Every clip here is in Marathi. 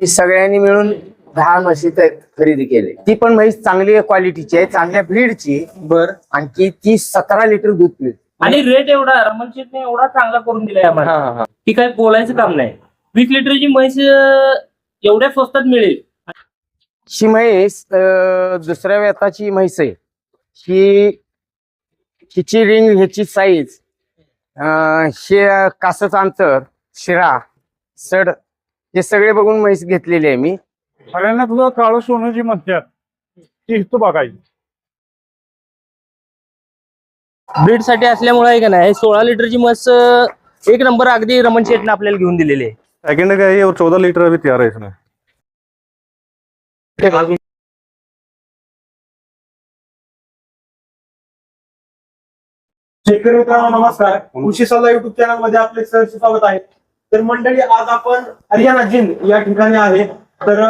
मी सगळ्यांनी मिळून 10 म्हशी खरेदी केली. ती पण म्हैस चांगली क्वालिटीची आहे, चांगल्या ब्रीडची. बर. आणखी ती 17 लिटर दूध पिळते. आणि रेट एवढा रमणशेटने एवढा चांगला करून दिलाय आम्हाला की काही बोलायचं काम नाही. 20 लिटरची म्हैस एवढ्या स्वस्तात मिळेल. ही म्हैस दुसऱ्या वेताची म्हैस आहे. हिची रिंग, ह्याची साईज, हे कासच अंतर, शिरा, सड, हे सगळे बघून म्हैस घेतलेली आहे मी. हरियाणात तुला काळं सोनं जी म्हणतात ती इथं बघायची. ब्रीड साठी असल्यामुळे आहे का नाही 16 लिटरची म्हैस एक नंबर अगदी रमणशेटने आपल्याला घेऊन दिलेली आहे. सेकंड का है और 14 लीटर अभी तैयार है इसमें। शेतकरी मित्रांनो नमस्कार. कृषी सल्ला युट्यूब चॅनल मध्ये आपले सहर्ष स्वागत आहे. तर मंडळी, आज आपण हरियाणा जिंद या ठिकाणी आहे. तर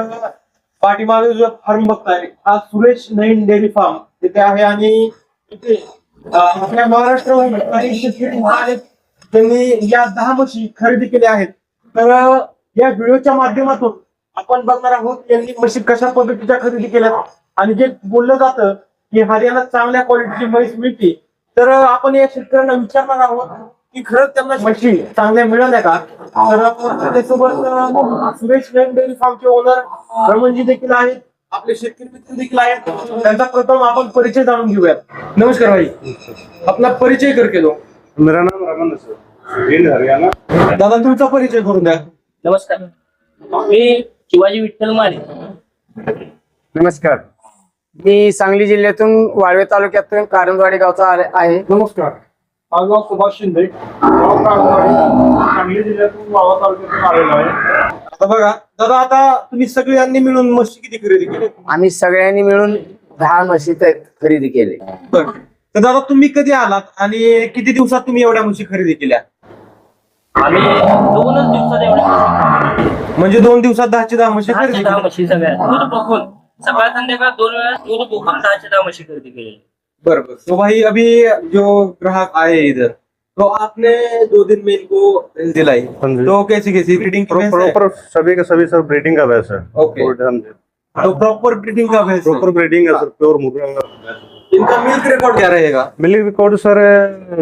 पाठीमागे जो फार्म बघताय हा सुरेश नईन डेअरी फार्म तिथे आहे. आणि इथे आपल्या महाराष्ट्रामध्ये काही शेतकरी आहेत त्यांनी या 10 म्हशी खरेदी केल्या आहेत. तर या व्हिडिओच्या माध्यमातून आपण बघणार आहोत यांनी म्हशी कशा पद्धतीच्या खरेदी केल्यात आणि जे बोललं जातं की हरियाणात चांगल्या क्वालिटीची म्हैस मिळते. तर आपण या शेतकऱ्यांना विचारणार आहोत की खरंच त्यांना म्हशी चांगल्या मिळाल्या का. तर त्याच्यासोबत सुरेश नईन डेअरी फार्मचे ओनर रमणजी देखील आहेत, आपले शेतकरी मित्र देखील आहेत. त्यांचा प्रथम आपण परिचय जाणून घेऊयात. नमस्कार भाई, आपला परिचय करके दो. मेरा नाम रमन है सर, जिंद हरियाणा। दादा तुमचा परिचय करून द्या. नमस्कार, मी शिवाजी विठ्ठल माने. नमस्कार, मी सांगली जिल्ह्यातून वाळवे तालुक्यातून कारंजवाडी गावचा आहे. नमस्कार, माझं नाव सुभाष शिंदे, गाव काळवाडी, सांगली जिल्ह्यातून वावा तालुक्यातून आलेलो आहे. आता बघा दादा, आता तुम्ही सगळ्यांनी मिळून म्हशी किती खरेदी केली? आम्ही सगळ्यांनी मिळून 10 म्हशी खरेदी केली. बरं. तर दादा तुम्ही कधी आलात आणि किती दिवसात तुम्ही एवढ्या म्हशी खरेदी केल्या? आम्ही 2च दिवसात एवढ्या म्हणजे 2 दिवसात 10ची 10 म्हशी खरेदी 10 केल्या. म्हशी सगळ्या दूध बघून सकाळ संध्याकाळ 2 वेळा दूध बघून 10 म्हशी खरेदी केलेली. बरोबर. तो भाई अभी जो ग्राहक आए इधर तो आपने 2 दिन में इनको दिलाई, हाँ जी। तो कैसी कैसी ब्रीडिंग प्रॉपर सभी का सभी सर ब्रीडिंग का भैंस है। ओके। हाँ जी, तो प्रॉपर ब्रीडिंग का भैंस है। प्रॉपर ब्रीडिंग है सर, प्योर मुर्गा। इनका मिल्क रिकॉर्ड क्या रहेगा? मिल्क रिकॉर्ड सर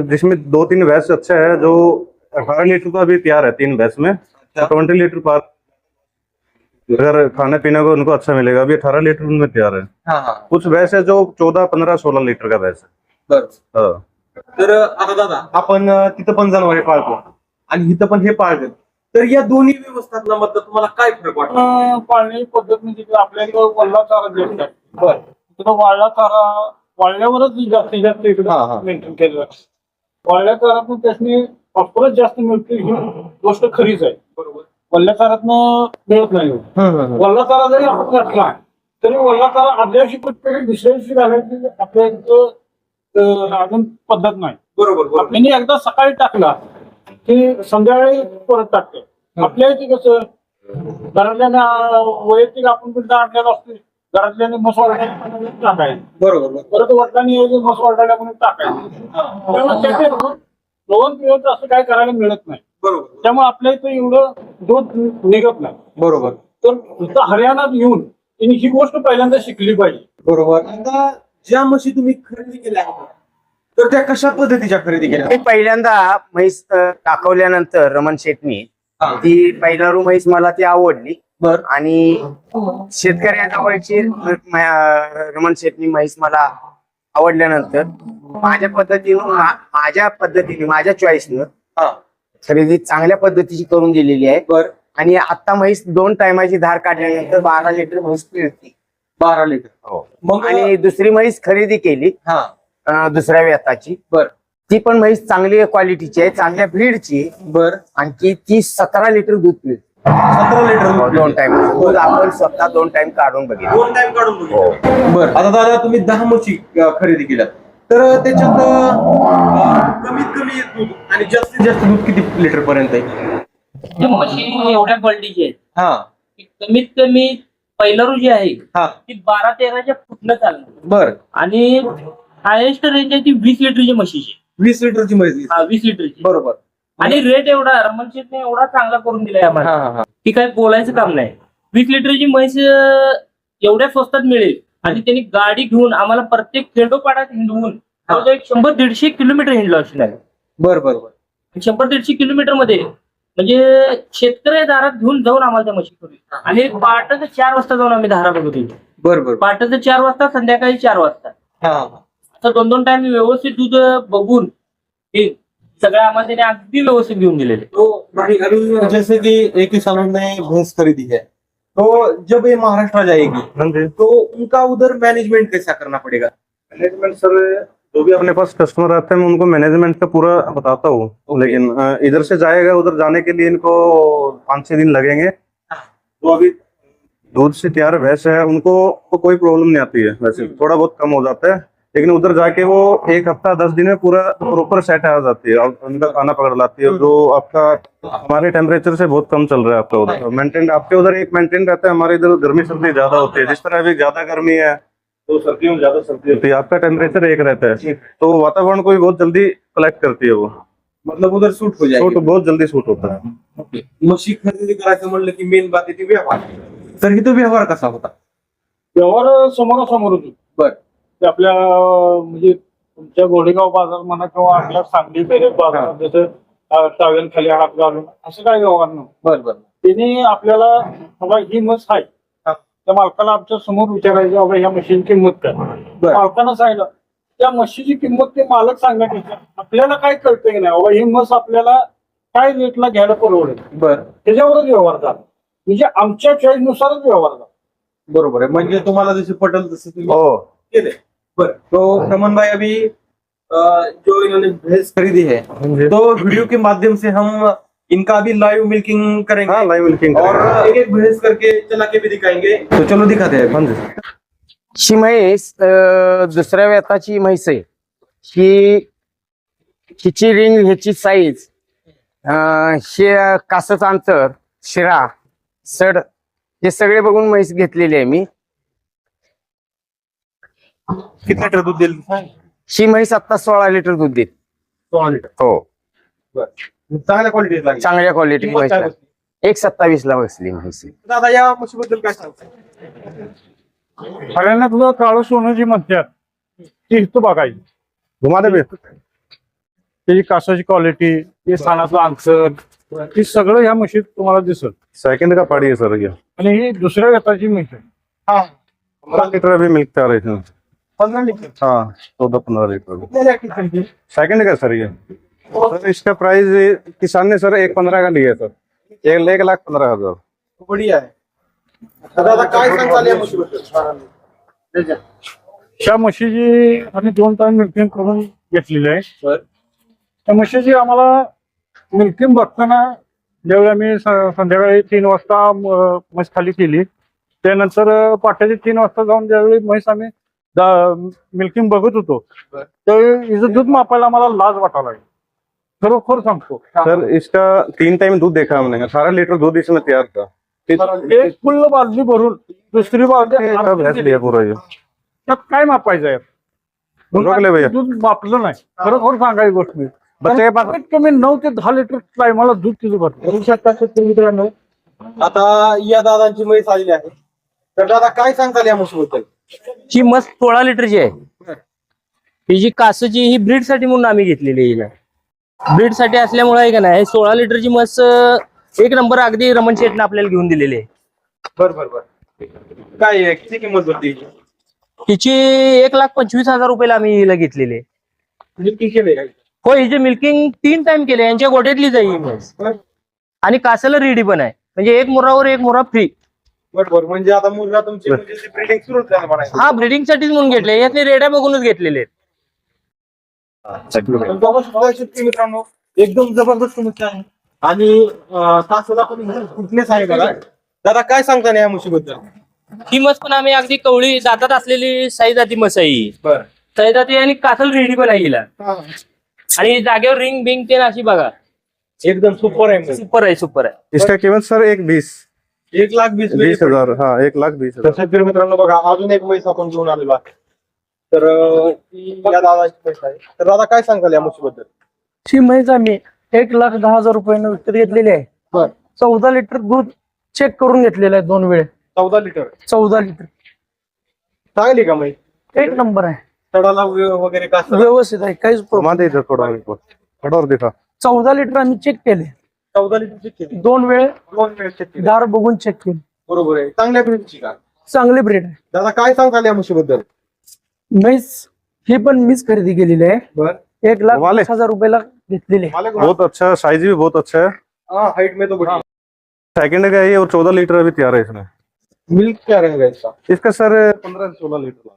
जिसमें 2-3 भैंस अच्छा है, जो 18 लीटर का भी तैयार है 3 भैंस में, 20 लीटर पार अगर खाने पीने को उनको अच्छा मिलेगा। अभी 18 लीटर उनमें तैयार है। हाँ हाँ कुछ भैंस है जो 14, 15, 16 लीटर का भैंस है। बरोबर. हाँ। तर आता दादा आपण तिथं पण जनावरे पाळतो आणि इथं पण हे पाळतात. तर या दोन्ही व्यवस्थापनाबद्दल तुम्हाला काय फरक वाटतो? पाळण्याची पद्धत म्हणजे की आपल्याकडे वल्ला चारा देत नाही. बरं. तिथं वाळला चारा वाळल्यावरच जास्तीत जास्त इकडे हा, हा. मेंटेन केलं जातं. वाळल्या चारातून त्यासनी फॉस्फरस जास्त मिळते ही गोष्ट खरीच आहे. बरोबर. वल्ल्या चारातनं मिळत नाही. वल्ला चारा जरी आपण घातला तरी वल्ला चारा आदल्या दिवशी कुठे दुसऱ्या दिवशी घालायची आपल्या इथं अजून पद्धत नाही. बरोबर बरोबर. आपल्याने एकदा सकाळी टाकला की संध्याकाळी परत टाकतो. आपल्या इथे कसं घरातल्या वैयक्तिक आपण पण आणलेला असतो, घरातल्याने मसवाड्याने टाकायचं, बरोबर बरोबर. परत वडिलांनी मसवाड्याला म्हणून टाकायचं. त्यामुळे त्याचे दोन पिवत असं काय करायला मिळत नाही. बरोबर त्यामुळे आपल्या इथं एवढं दूध निघत नाही. बरोबर. तर इथं हरियाणात येऊन त्यांनी ही गोष्ट पहिल्यांदा शिकली पाहिजे. बरोबर. आता ज्या म्हशी तुम्ही खरेदी केल्या आहेत तर त्या कशा पद्धतीच्या खरेदी केल्या? मी पहिल्यांदा म्हैस दाखवल्यानंतर रमण शेटनी हा. ती पहिला रू म्हैस मला ती आवडली. बर. आणि शेतकऱ्याजवळची रमण शेटनी म्हैस मला आवडल्यानंतर माझ्या पद्धतीने माझ्या चॉईसनं हा. खरेदी चांगल्या पद्धतीची करून दिलेली आहे. बर. आणि आता म्हैस 2 टायमाची धार काढल्यानंतर 12 लिटर म्हैस पिळते. 12 लिटर. मग आणि दुसरी म्हैस खरेदी केली हा. दुसऱ्या वेताची. बर. ती पण म्हैस चांगली क्वालिटीची आहे, चांगल्या ब्रीडची. बर. आणखी ती 17 लिटर दूध पिळते. 17 लिटर 2 टाइम दूध आपण स्वतः 2 टाइम काढून बघितलं. 2 टाइम काढून बघितलं. बर. आता दादा तुम्ही 10 म्हशी खरेदी केल्या तर त्याच्यात कमीत कमी दूध आणि जास्तीत जास्त दूध किती लिटर पर्यंत आहे? त्या म्हशी एवढ्या क्वालिटीची आहेत हा. की कमीत कमी पहिला रू जी आहे हा. ती 12-13च्या फुटणं चालणार. बर. आणि हायेस्ट रेंज आहे ती 20 लिटरची म्हशीची. 20 लिटरची म्हैस. हा 20 लिटरची. बरोबर. आणि रेट एवढा रमणशेटने एवढा चांगला करून दिलाय हा आम्हाला हा हा. की काही बोलायचं काम नाही. 20 लिटरची म्हैस एवढ्या स्वस्तात मिळेल आणि त्यांनी गाडी घेऊन आम्हाला प्रत्येक खेडोपाड्यात हिंडवून जवळजवळ एक 100-150 किलोमीटर हिंडलो असणार. बर बर बर. 100-150 किलोमीटर मध्ये म्हणजे शेतकरी दारात घेऊन जाऊन आम्हाला त्या म्हशी करू. आणि पहाटेचं 4 वाजता जाऊन आम्ही धारा बघत होतो. बर बर. पहाटेचं 4 वाजता, संध्याकाळी 4 वाजता. हा. असं 2-2 टाइम व्यवस्थित दूध बघून हे सगळं आम्हाला त्याने अगदी व्यवस्थित घेऊन दिलेले. तो भाई अभी जैसे कि एक किसानों ने भैंस खरीदी है, तो जब ये महाराष्ट्र जाएगी हाँ जी। तो उनका उधर मैनेजमेंट कैसा करना पड़ेगा? मैनेजमेंट सर जो भी अपने पास कस्टमर आते हैं मैं उनको मैनेजमेंट का पूरा बताता हूँ, लेकिन इधर से जाएगा उधर जाने के लिए इनको 5-6 दिन लगेंगे। तो अभी दूध से तैयार भैंस है उनको तो कोई प्रॉब्लम नहीं आती है, वैसे थोड़ा बहुत कम हो जाता है, लेकिन उधर जाके वो 1 हफ्ता 10 दिन में पूरा प्रॉपर सेट आ जाती है और उनका खाना पकड़ लाती है। जो आपका हमारे टेम्परेचर से बहुत कम चल रहा है आपका उधर मेंटेन, आपके उधर एक मेंटेन रहता है, हमारे इधर गर्मी सर्दी ज्यादा होती है। जिस तरह अभी ज्यादा गर्मी है तो सर्दियों में ज्यादा सर्दी होती है, आपका टेम्परेचर एक रहता है, तो वातावरण को भी बहुत जल्दी कलेक्ट करती है वो, मतलब उधर सूट हो जाएगी। सूट बहुत जल्दी सूट होता है। म्हशी खरेदी करायचं म्हणलं की मेन बात आहे ती व्यवहार. तर इथं व्यवहार कसा होता? व्यवहार समोरासमोर होतो. बर. ते आपल्या म्हणजे तुमच्या गोडेगाव बाजार म्हणा किंवा आपल्या सांगली पेरेक बाजार जसं टावेल खाली हात घालून असं काय व्यवहार नाही. बर बर. त्यांनी आपल्याला बाबा ही म्हस आहे, त्या मालकाला आमच्या समोर विचारायचं बाबा ह्या म्हशीची किंमत काय. मालकानं सांगितलं त्या म्हशीची किंमत ते मालक सांगायची. आपल्याला काय कळतंय की नाही बाबा ही म्हस आपल्याला काय रेटला घ्यायला परवडेल. बर. त्याच्यावरच व्यवहार झाला, म्हणजे आमच्या चॉईस नुसारच व्यवहार झाला. बरोबर है, म्हणजे तुम्हाला जैसे पटल तसे तुम्ही ओ केले. बर. तो रमन भाई अभी जो इन्होंने भैंस खरीदी है तो वीडियो के माध्यम से हम इनका भी लाइव मिल्किंग करेंगे। हाँ लाइव मिल्किंग और एक एक भैंस करके चला के भी दिखाएंगे, तो चलो दिखाते हैं। हाँ जी। ही म्हैस दुसऱ्या वेताची म्हैस आहे. हिची रिंग, ह्याची साईज, हे कासच अंतर, शिरा, सड, हे सगळे बघून म्हैस घेतलेली आहे मी. किती लिटर दूध देईल? ही म्हैस आता 16 लिटर दूध देत. 16 लिटर. हो, चांगल्या क्वालिटीत लागली. चांगल्या क्वालिटी म्हैस आहे. 1.27 ला बसली म्हैस. दादा या म्हशीबद्दल काय सांगताय? सगळ्यांना तुझं काळं सोनं जी म्हणतात ती इथं बघायची. घुमा दे भैया। त्याची कासाची क्वालिटी, ते स्थानाचं अंतर, ती सगळं ह्या म्हशीत तुम्हाला दिसत. सेकंड का पाड़ी है सर ये, आणि ही दुसऱ्या वेताची म्हैस आहे. हा. 15 लीटर अभी मिल्क तैयार है इसमें। 15 लिटर. हाँ 14-15 लीटर। कितने किती? सेकंड का सर ये, सर इसका प्राइस किसान ने सर 1.15 का लिया सर, 1,15,000। बढ़िया है. दादा काय सांगताल या म्हशीबद्दल? ह्या म्हशीची आम्ही 2 टाइम मिल्किंग करून घेतलेली आहे. त्या म्हशीची आम्हाला मिल्किंग बघताना ज्यावेळी आम्ही संध्याकाळी 3 वाजता म्हैस खाली केली, त्यानंतर पाट्याची 3 वाजता जाऊन ज्यावेळी म्हैस आम्ही मिल्किंग बघत होतो त्यावेळी हिचं दूध मापायला आम्हाला लाज वाटायला लागली. खरोखर सांगतो सर इसका 3 टाइम दूध देखा हमने, 18 लीटर दूध इसमें तैयार था। एक फुल्ल बाजली भरून दुसरी भैंस लिया पूरा ये। त्यात काय मापायचं आहे? रोक ले भैया। दूध मापलं नाही. खरोखर सांगायची गोष्ट नाही. बच्चे के पास कमीत कमी 9 ते 10 लिटर टायमाला दूध तिचं भरतं. बघू शकता शेतकरी मित्रांनो, आता या दादांची म्हैस आलेली आहे. तर दादा काय सांगताल या म्हशीबद्दल? ही म्हस 16 लिटरची आहे. ही जी कासची ही ब्रीड साठी म्हणून आम्ही घेतलेली आहे. हिला ब्रीड साठी असल्यामुळे आहे का नाही 16 लिटरची म्हस एक नंबर अगदी रमण शेटने आपल्याला घेऊन दिलेली आहे. बर बर बर. काय आहे, किती किंमत होती? हिची 1,25,000 रुपयाला आम्ही हिला घेतलेली आहे. मिल्किंग केले काय? हो, हिचे मिल्किंग 3 टाइम केले. यांच्या गोट्यातली जाईल ही म्हैस. आणि कासाला रेडी पण आहे, म्हणजे एक मुरावर एक मुरा फ्री. बरोबर. म्हणजे आता मुलगा तुमची ब्रीडिंग सुरू झालं म्हणायचं. हा ब्रीडिंग साठीच म्हणून घेतले. यातले रेड्या बघूनच घेतलेले आहेत. बघू शकता शेतकरी मित्रांनो, एकदम जबरदस्त म्हशी आहे. आणि तासाला पण फिटनेस आहे बघा. दादा काय सांगता या म्हशीबद्दल? ही म्हस पण आम्ही अगदी कवळी दातात असलेली साई जाती म्हस आहे ही. बर. साई जाती आणि कासल रेडी पण आहे हिला. आणि जागेवर रिंग बिंग ते अशी बघा एकदम सुपर आहे. सुपर आहे, सुपर आहे. इसका कीमत सर 1,20,000। 1,20,000. हाँ 1,20,000। शेतकरी मित्रांनो बघा, अजून एक म्हैस आपण घेऊन आलेलो आहे. तर या दादाची म्हैस आहे. तर दादा काय सांगाल या म्हशीबद्दल? ही म्हैस आम्ही 1,10,000 रुपयानं विकत घेतलेली आहे. बर. 14 लिटर दूध चेक करून घेतलेला आहे 2 वेळे. 14 लिटर 14 लिटर चांगली का म्हैस? एक नंबर आहे, तडाला वगैरे का व्यवस्थित आहे, काहीच प्रॉब्लेम. घुमा दे इधर थोड़ा एक बार, थोड़ा और दिखा. 14 लिटर आम्ही चेक केले, 14 लिटर चेक केली, 2 वेळे 2 वेळ चेक केली. दार बघून चेक केले. बरोबर आहे. चांगल्या ब्रीडची का? चांगली ब्रीड आहे. दादा काय सांगताल या म्हशीबद्दल? म्हैस ही पण मीच खरेदी केलेली आहे. बर 1,20,000 रुपयाला घेतलेली आहे. बहुत अच्छा, साइज भी बहुत अच्छा है. हाँ हाइट में तो बड़ी. सेकंड का है ये और 14 लीटर अभी तैयार है इसमें. मिल्क क्या रहेगा इसका? इसका सर 15-16 लीटर.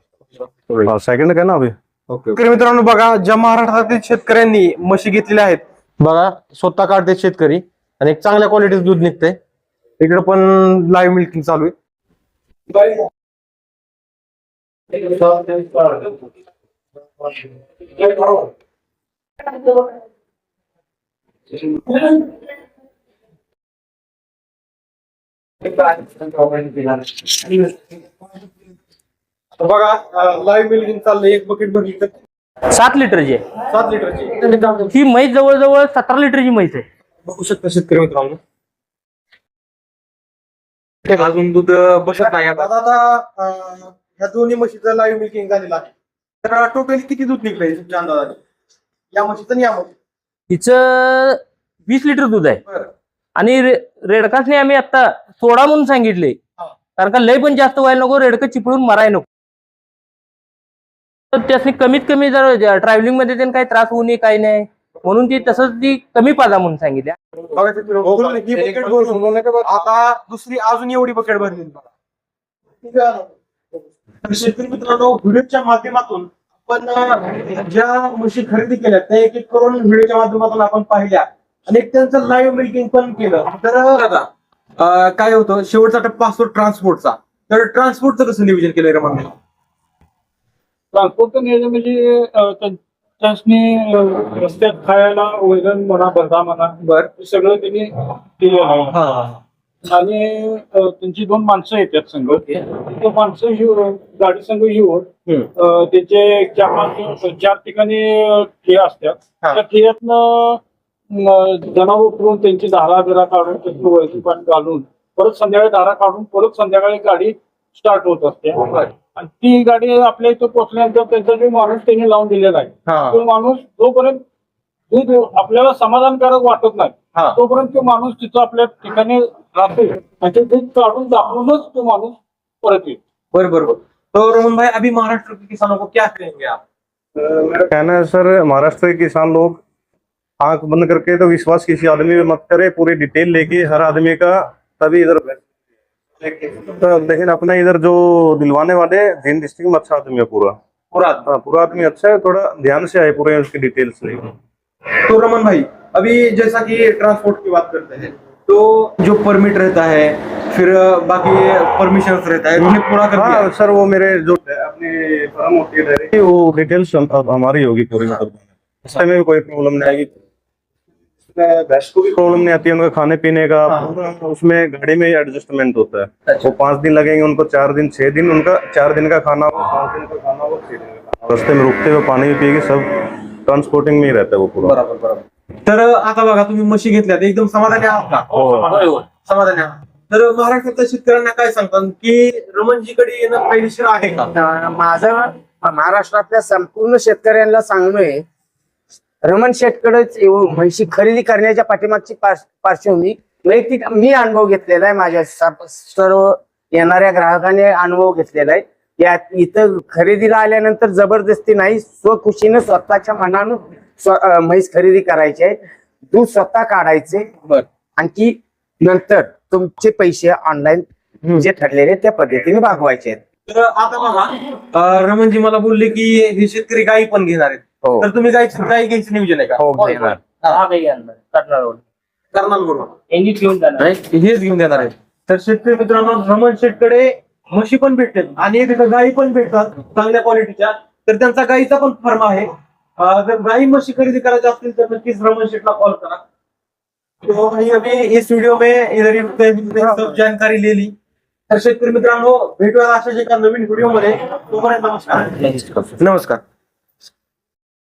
हाँ सेकंड का है ना अभी. शेतकरी मित्रांनो बघा, ज्या महाराष्ट्रातील शेतकऱ्यांनी म्हशी घेतलेल्या आहेत बघा, स्वतः काढते शेतकरी आणि एक चांगल्या क्वालिटीचं दूध निघतंय. इकडे पण लाईव्ह मिल्किंग चालू आहे. बघा लाईव्ह मिल्किंग चाललंय. एक बकेट भरली तर 7 लिटरची आहे 7 लिटरची. ही म्हैस जवळजवळ 17 लिटरची म्हैस आहे. बघू शकता शेतकरी मित्रांनो, अजून दूध बसत नाही. आता ह्या दोन्ही म्हशीचं लाईव्ह मिल्किंग झालेलं आहे. तर टोटल किती दूध निघलंय तुमच्या अंदाजाने या म्हशीचं आणि या म्हशीचं? हिचं 20 लिटर दूध आहे. बरं. आणि रेडकासने आम्ही आता सोडा म्हणून सांगितले, हा. कारण का लय पण जास्त व्हायला नको, रेडकं चिपळून मारायला नको. तर त्याने कमीत कमी जर ट्रॅव्हलिंग मध्ये त्यांना काही त्रास होऊ नये, काही नाही म्हणून ती तसंच ती कमी पाजा म्हणून सांगितल्या. बघा शेतकरी, ही बकेट भरून आता दुसरी अजून एवढी बकेट भरली बघा. तर शेतकरी मित्रांनो, व्हिडिओच्या माध्यमातून आपण ज्या म्हशी खरेदी केल्या त्या एक एक करून व्हिडिओच्या माध्यमातून आपण पाहिल्या आणि एक त्यांचं लाईव्ह मिल्किंग पण केलं. तर दादा काय होतं, शेवटचा टप्पा असतो ट्रान्सपोर्टचा. तर ट्रान्सपोर्टचं कसं नियोजन केलंय रमण? ट्रान्सपोर्टचं नियोजन म्हणजे त्यांनी रस्त्यात खायला वैरण म्हणा, भरता म्हणा, बर हे सगळं त्यांनी केलेलं आहे. आणि त्यांची 2 माणसं येतात संघ. ते माणसं गाडी संघ येऊन त्याचे 4 ठिकाणी ठिया असतात. त्या ठियातनं जनावर उतरून त्यांची धारा बिरा काढून त्याची वैरण पाणी घालून परत संध्याकाळी धारा काढून परत संध्याकाळी गाडी स्टार्ट होत असते. आणि ती गाडी आपल्या इथं पोहोचल्यानंतर त्यांचा जो माणूस त्यांनी लावून दिलेला आहे, तो माणूस जोपर्यंत दूध आपल्याला समाधानकारक वाटत नाही तोपर्यंत तो माणूस तिथं आपल्या ठिकाणी राहतो आणि ते दूध काढून दाखवूनच तो माणूस परत येतो. बरोबर. तो रमन भाई, अभी महाराष्ट्र के किसानों को क्या कहेंगे आप? मेरा कहना है सर, महाराष्ट्र के किसान लोग आंख बंद करके तो विश्वास किसी आदमी में मत करे, पूरी डिटेल लेके हर आदमी का, तभी इधर तो लेकिन अपने इधर जो दिलवाने वाले जिन डिस्ट्रिक्ट में अच्छा आदमी है पूरा. पूरा आदमी अच्छा है, थोड़ा ध्यान से आए पूरे उसकी डिटेल्स लेके. तो रमन भाई, अभी जैसा कि ट्रांसपोर्ट की बात करते हैं तो जो परमिट रहता है, फिर बाकी परमिशन रहता है, उन्हें पूरा कर दिया? हाँ सर, वो मेरे जो अपनी फर्म होती है डायरेक्ट, वो डिटेल्स हमारी होगी पूरी. मतलब इस टाइम में कोई प्रॉब्लम नहीं आएगी. भैंस को भी प्रॉब्लम नहीं आती है, उनका खाने पीने का पूरा उसमें गाड़ी में एडजस्टमेंट होता है. वो 5 दिन लगेंगे उनको, 4 दिन 6 दिन, उनका 4 दिन का खाना, 5 दिन का खाना, वो 6 दिन का खाना. रास्ते में रुकते हुए पानी भी पिएगी, सब ट्रांसपोर्टिंग में ही रहता है वो पूरा. बरोबर. तर आता बघा, तुम्ही म्हशी घेतल्यात, एकदम समाधानी आहात का? समाधानी आहात. तर महाराष्ट्रातल्या शेतकऱ्यांना काय सांगतात की रमणजीकडे येणं फायदेशीर आहे का? माझं महाराष्ट्रातल्या संपूर्ण शेतकऱ्यांना सांगणोय, रमण शेटकडेच येऊन म्हशी खरेदी करण्याच्या पाठीमागची पार्श्वभूमी वैयक्तिक मी अनुभव घेतलेला आहे. माझ्या सर्व येणाऱ्या ग्राहकाने अनुभव घेतलेला आहे. यात इथं खरेदीला आल्यानंतर जबरदस्ती नाही, स्वखुशीनं स्वतःच्या मनानं म्हैस खरेदी करायची आहे. दूध स्वतः काढायचे आणखी नंतर तुमचे पैसे ऑनलाईन जे ठरलेले त्या पद्धतीने भागवायचे आहेत. तर आता बघा, रमणजी मला बोलले की हे शेतकरी गाई पण घेणार आहेत. हो. तर तुम्ही गाई घ्यायचं नियोजन आहे का? हो, घेणार. हा काही आणणार करणार करणार बरोबर, यांनी घेऊन जाणार. हेच घेऊन देणार आहे. तर शेतकरी मित्रांनो, रमण शेटकडे म्हशी पण भेटतात आणि एक गाई पण भेटतात चांगल्या क्वालिटीच्या. तर त्यांचा गाईचा पण फार्म आहे. जर गाई म्हशी खरेदी करायची असतील तर नक्कीच रमण शेटला कॉल करा. तो भाई अभी इस वीडियो में इधर सब जानकारी ले ली. तर शेतकरी मित्रांनो, भेटूया अशाच एका नवीन व्हिडिओ मध्ये. तोपर्यंत नमस्कार.